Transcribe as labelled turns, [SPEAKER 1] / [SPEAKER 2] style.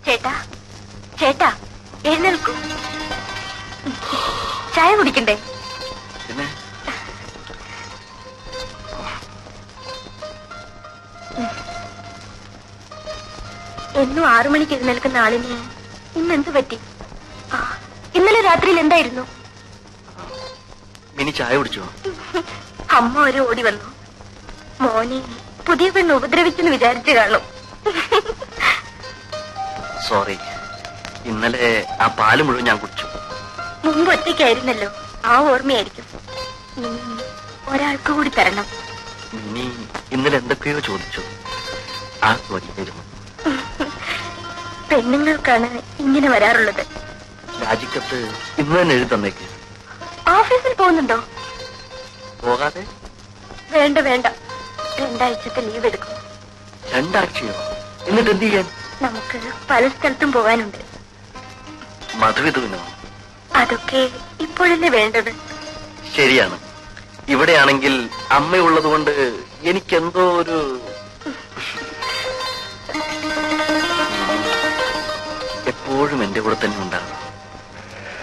[SPEAKER 1] ചേട്ടാ ചേട്ടാ എഴുന്നേൽക്കൂ. ചായ കുടിക്കണ്ടേ?
[SPEAKER 2] പിന്നെ
[SPEAKER 1] എന്നും 6 മണിക്ക് എഴുന്നേൽക്കുന്ന ആളിന് ഇന്നെന്ത് പറ്റി? ഇന്നലെ രാത്രിയിൽ എന്തായിരുന്നു?
[SPEAKER 2] മിനി ചായ കുടിച്ചോ?
[SPEAKER 1] അമ്മ ഒരു ഓടി വന്നു. മോനെ പുതിയ പെണ്ണ് ഉപദ്രവിച്ചെന്ന് വിചാരിച്ചു കാണും.
[SPEAKER 2] സോറി, ഇന്നലെ ആ പാല് മുഴുവൻ ഞാൻ കുടിച്ചു.
[SPEAKER 1] മുമ്പ് ഒറ്റയ്ക്കായിരുന്നല്ലോ, ആ ഓർമ്മയായിരിക്കും. ഒരാൾക്ക് കൂടി തരണം.
[SPEAKER 2] മിനി ഇന്നലെ എന്തൊക്കെയോ ചോദിച്ചു, ആ ചോദിക്കായിരുന്നു.
[SPEAKER 1] പെണ്ണുങ്ങൾക്കാണ് ഇങ്ങനെ വരാറുള്ളത്.
[SPEAKER 2] രാജിക്കത്ത് ഇന്ന് തന്നെ എഴുതി തന്നേക്ക്.
[SPEAKER 1] ഓഫീസിൽ പോകുന്നുണ്ടോ?
[SPEAKER 2] പോകാതെ?
[SPEAKER 1] വേണ്ട വേണ്ട, 2 ആഴ്ചത്തെ ലീവ് എടുക്കും.
[SPEAKER 2] 2 ആഴ്ചയോ? എന്നിട്ട് എന്ത് ചെയ്യാൻ?
[SPEAKER 1] നമുക്ക് പല സ്ഥലത്തും പോകാനുണ്ട്.
[SPEAKER 2] മധുവിധുവിനോ?
[SPEAKER 1] അതൊക്കെ ഇപ്പോഴല്ലേ വേണ്ടത്.
[SPEAKER 2] ശരിയാണ്. ഇവിടെയാണെങ്കിൽ അമ്മയുള്ളത് കൊണ്ട് എനിക്കെന്തോ ഒരു എപ്പോഴും എന്റെ കൂടെ തന്നെ ഉണ്ടാകും.